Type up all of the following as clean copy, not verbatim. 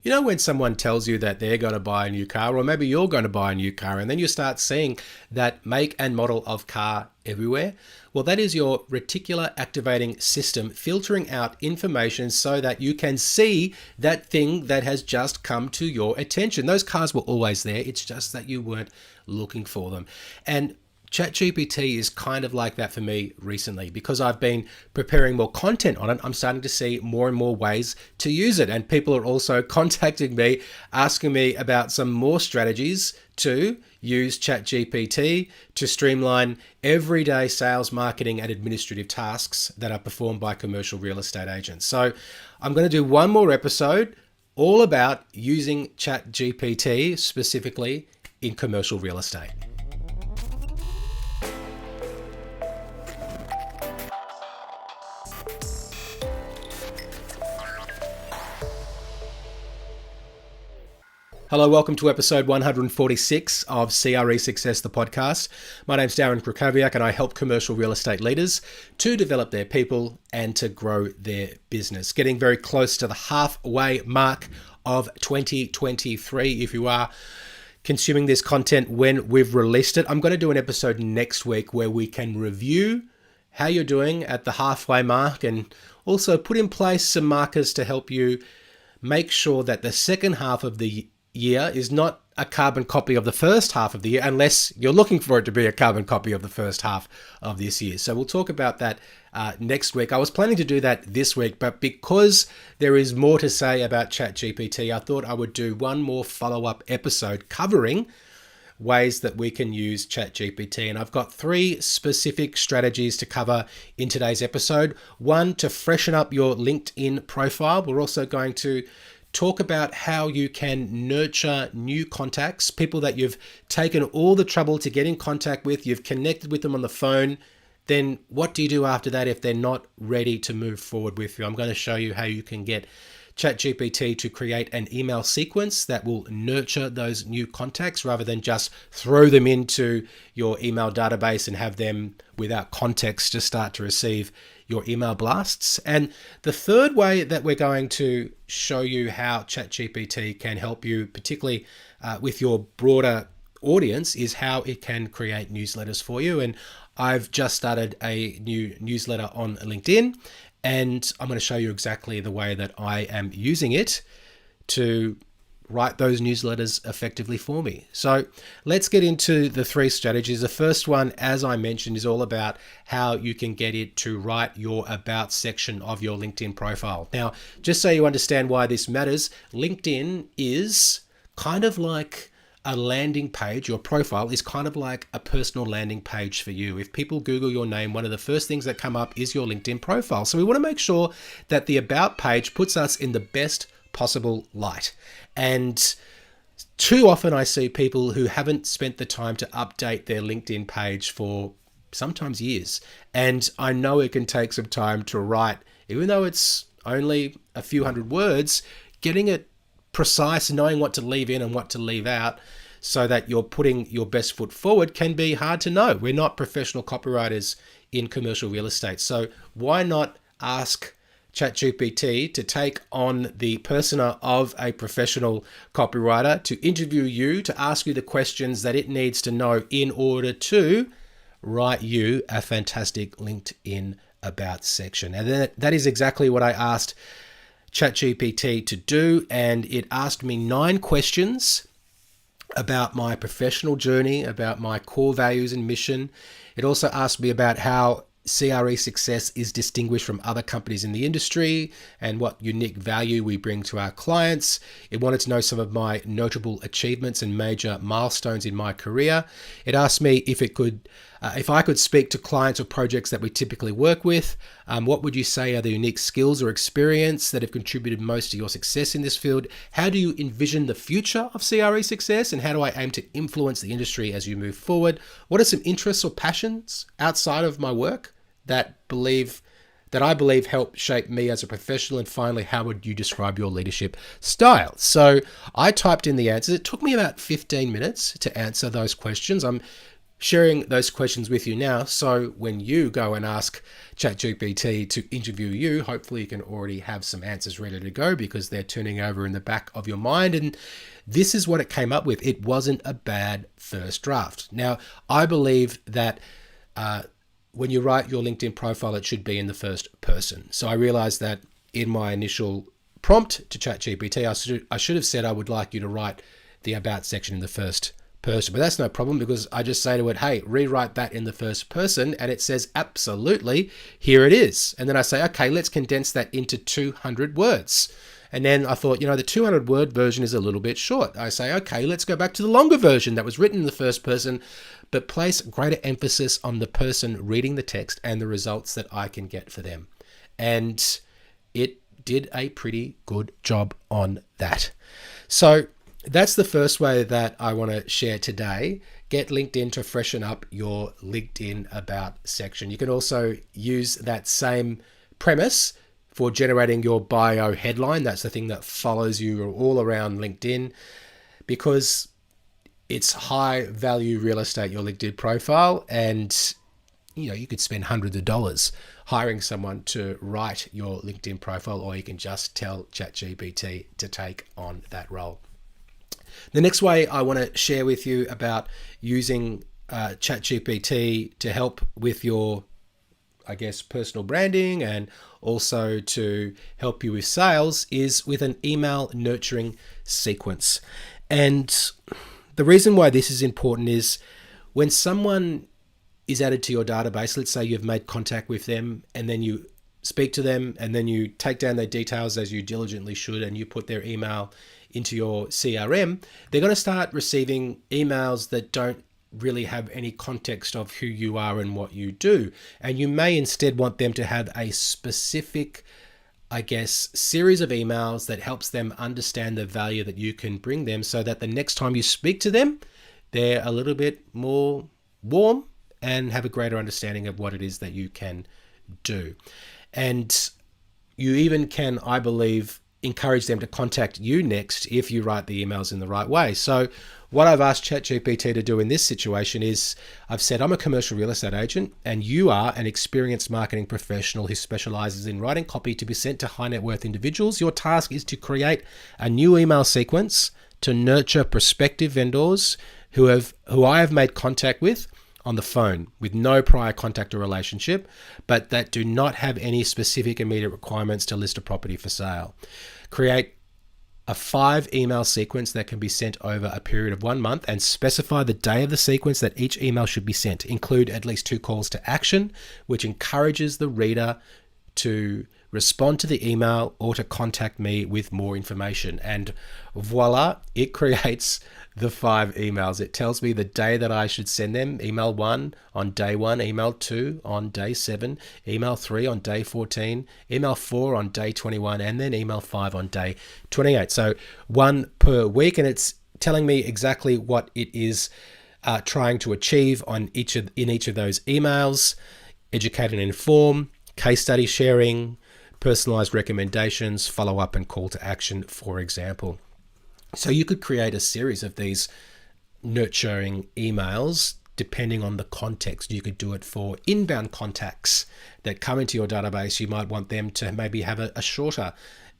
You know, when someone tells you that they're going to buy a new car, or maybe you're going to buy a new car, and then you start seeing that make and model of car everywhere? Well, that is your reticular activating system filtering out information so that you can see that thing that has just come to your attention. Those cars were always there. It's just that you weren't looking for them. And ChatGPT is kind of like that for me recently because I've been preparing more content on it. I'm starting to see more and more ways to use it. And people are also contacting me, asking me about some more strategies to use ChatGPT to streamline everyday sales, marketing, and administrative tasks that are performed by commercial real estate agents. So I'm going to do one more episode all about using ChatGPT specifically in commercial real estate. Hello, welcome to episode 146 of CRE Success, the podcast. My name's Darren Krakowiak and I help commercial real estate leaders to develop their people and to grow their business. Getting very close to the halfway mark of 2023. If you are consuming this content when we've released it, I'm going to do an episode next week where we can review how you're doing at the halfway mark and also put in place some markers to help you make sure that the second half of the year is not a carbon copy of the first half of the year, unless you're looking for it to be a carbon copy of the first half of this year. So we'll talk about that next week. I was planning to do that this week, but because there is more to say about ChatGPT, I thought I would do one more follow-up episode covering ways that we can use ChatGPT. And I've got 3 specific strategies to cover in today's episode. 1, to freshen up your LinkedIn profile. We're also going to talk about how you can nurture new contacts, people that you've taken all the trouble to get in contact with, you've connected with them on the phone. Then what do you do after that if they're not ready to move forward with you? I'm going to show you how you can get ChatGPT to create an email sequence that will nurture those new contacts rather than just throw them into your email database and have them without context just start to receive your email blasts. And the third way that we're going to show you how ChatGPT can help you, particularly with your broader audience, is how it can create newsletters for you. And I've just started a new newsletter on LinkedIn, and I'm going to show you exactly the way that I am using it to write those newsletters effectively for me. So let's get into the 3 strategies. The first one, as I mentioned, is all about how you can get it to write your about section of your LinkedIn profile. Now, just so you understand why this matters, LinkedIn is kind of like a landing page. Your profile is kind of like a personal landing page for you. If people Google your name, one of the first things that come up is your LinkedIn profile. So we want to make sure that the about page puts us in the best possible light. And too often I see people who haven't spent the time to update their LinkedIn page for sometimes years. And I know it can take some time to write, even though it's only a few hundred words, getting it precise, knowing what to leave in and what to leave out so that you're putting your best foot forward can be hard to know. We're not professional copywriters in commercial real estate. So why not ask ChatGPT to take on the persona of a professional copywriter, to interview you, to ask you the questions that it needs to know in order to write you a fantastic LinkedIn about section. And that is exactly what I asked ChatGPT to do, and it asked me 9 questions about my professional journey, about my core values and mission. It also asked me about how CRE Success is distinguished from other companies in the industry and what unique value we bring to our clients. It wanted to know some of my notable achievements and major milestones in my career. It asked me if I could speak to clients or projects that we typically work with. What would you say are the unique skills or experience that have contributed most to your success in this field? How do you envision the future of CRE Success, and how do I aim to influence the industry as you move forward? What are some interests or passions outside of my work that I believe help shape me as a professional? And finally, how would you describe your leadership style? So I typed in the answers. It took me about 15 minutes to answer those questions. I'm sharing those questions with you now. So when you go and ask ChatGPT to interview you, hopefully you can already have some answers ready to go because they're turning over in the back of your mind. And this is what it came up with. It wasn't a bad first draft. Now, I believe that when you write your LinkedIn profile, it should be in the first person. So I realized that in my initial prompt to ChatGPT, I should have said I would like you to write the about section in the first person, but that's no problem because I just say to it, hey, rewrite that in the first person, and it says, absolutely, here it is. And then I say, okay, let's condense that into 200 words. And then I thought, the 200 word version is a little bit short. I say, okay, let's go back to the longer version that was written in the first person, but place greater emphasis on the person reading the text and the results that I can get for them. And it did a pretty good job on that. So that's the first way that I want to share today. Get LinkedIn to freshen up your LinkedIn About section. You can also use that same premise for generating your bio headline. That's the thing that follows you all around LinkedIn because it's high value real estate, your LinkedIn profile. And you could spend hundreds of dollars hiring someone to write your LinkedIn profile, or you can just tell ChatGPT to take on that role. The next way I want to share with you about using ChatGPT to help with your, personal branding and also to help you with sales is with an email nurturing sequence. And the reason why this is important is when someone is added to your database, let's say you've made contact with them and then you speak to them and then you take down their details as you diligently should and you put their email into your CRM, they're going to start receiving emails that don't really have any context of who you are and what you do. And you may instead want them to have a specific, series of emails that helps them understand the value that you can bring them so that the next time you speak to them, they're a little bit more warm and have a greater understanding of what it is that you can do. And you even can, I believe, encourage them to contact you next if you write the emails in the right way. So what I've asked ChatGPT to do in this situation is I've said, I'm a commercial real estate agent and you are an experienced marketing professional who specializes in writing copy to be sent to high net worth individuals. Your task is to create a new email sequence to nurture prospective vendors who I have made contact with on the phone with no prior contact or relationship, but that do not have any specific immediate requirements to list a property for sale. Create a 5 email sequence that can be sent over a period of 1 month and specify the day of the sequence that each email should be sent. Include at least 2 calls to action, which encourages the reader to respond to the email or to contact me with more information. And voila, it creates the 5 emails. It tells me the day that I should send them. Email 1 on day 1, email 2 on day 7, email 3 on day 14, email 4 on day 21, and then email 5 on day 28. So 1 per week, and it's telling me exactly what it is trying to achieve in each of those emails. Educate and inform, case study sharing, personalized recommendations, follow up, and call to action, for example. So you could create a series of these nurturing emails depending on the context. You could do it for inbound contacts that come into your database. You might want them to maybe have a shorter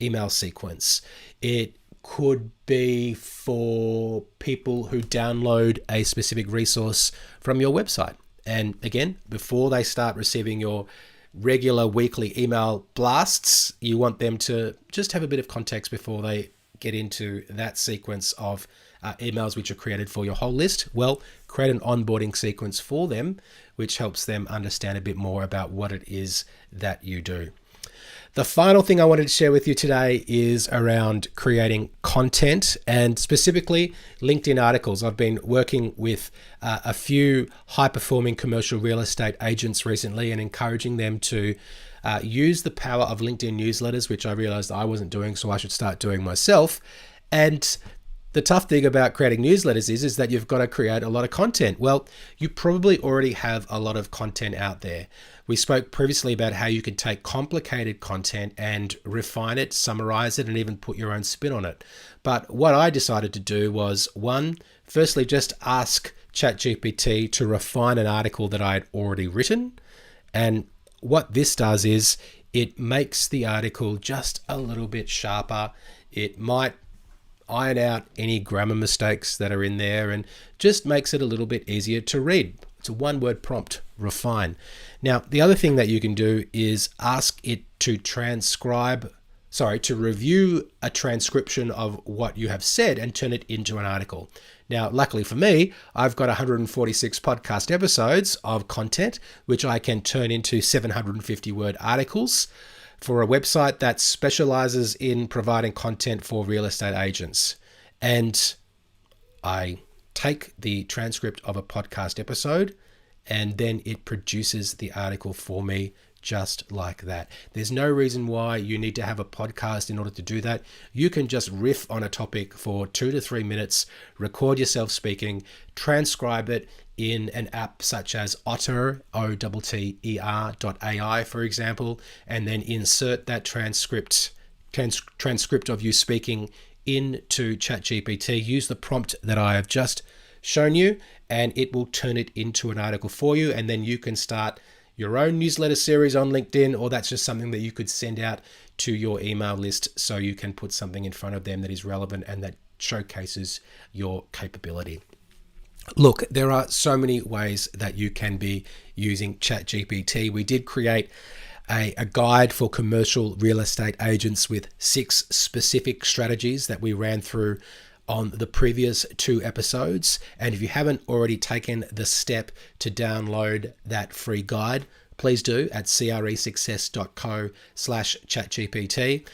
email sequence. It could be for people who download a specific resource from your website. And again, before they start receiving your regular weekly email blasts, you want them to just have a bit of context before they get into that sequence of emails which are created for your whole list. Well, create an onboarding sequence for them, which helps them understand a bit more about what it is that you do. The final thing I wanted to share with you today is around creating content and specifically LinkedIn articles. I've been working with a few high-performing commercial real estate agents recently and encouraging them to use the power of LinkedIn newsletters, which I realized I wasn't doing, so I should start doing myself. And The tough thing about creating newsletters is that you've got to create a lot of content. Well, you probably already have a lot of content out there. We spoke previously about how you can take complicated content and refine it, summarize it, and even put your own spin on it. But what I decided to do was, firstly, just ask ChatGPT to refine an article that I had already written. And what this does is it makes the article just a little bit sharper. It might iron out any grammar mistakes that are in there and just makes it a little bit easier to read. It's a one-word prompt, refine. Now, the other thing that you can do is ask it to review a transcription of what you have said and turn it into an article. Now, luckily for me, I've got 146 podcast episodes of content, which I can turn into 750-word articles for a website that specializes in providing content for real estate agents. And I take the transcript of a podcast episode and then it produces the article for me just like that. There's no reason why you need to have a podcast in order to do that. You can just riff on a topic for 2 to 3 minutes, record yourself speaking, transcribe it in an app such as Otter, OTTER.ai, for example, and then insert that transcript of you speaking into ChatGPT. Use the prompt that I have just shown you, and it will turn it into an article for you, and then you can start your own newsletter series on LinkedIn, or that's just something that you could send out to your email list so you can put something in front of them that is relevant and that showcases your capability. Look, there are so many ways that you can be using ChatGPT. We did create a guide for commercial real estate agents with 6 specific strategies that we ran through on the previous 2 episodes. And if you haven't already taken the step to download that free guide, please do at cresuccess.co/ChatGPT.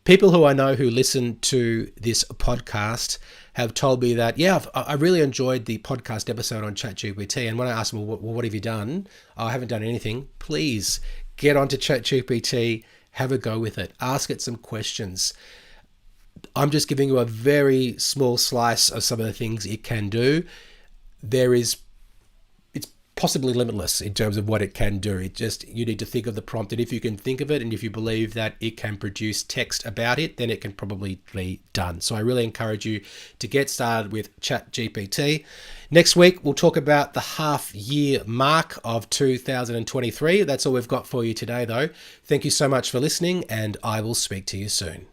People who I know who listen to this podcast have told me that, I really enjoyed the podcast episode on ChatGPT. And when I ask them, well, what have you done? I haven't done anything. Please get onto ChatGPT, have a go with it, ask it some questions. I'm just giving you a very small slice of some of the things it can do. It's possibly limitless in terms of what it can do. You need to think of the prompt, and if you can think of it and if you believe that it can produce text about it, then it can probably be done. So I really encourage you to get started with ChatGPT. Next week, we'll talk about the half-year mark of 2023. That's all we've got for you today, though. Thank you so much for listening, and I will speak to you soon.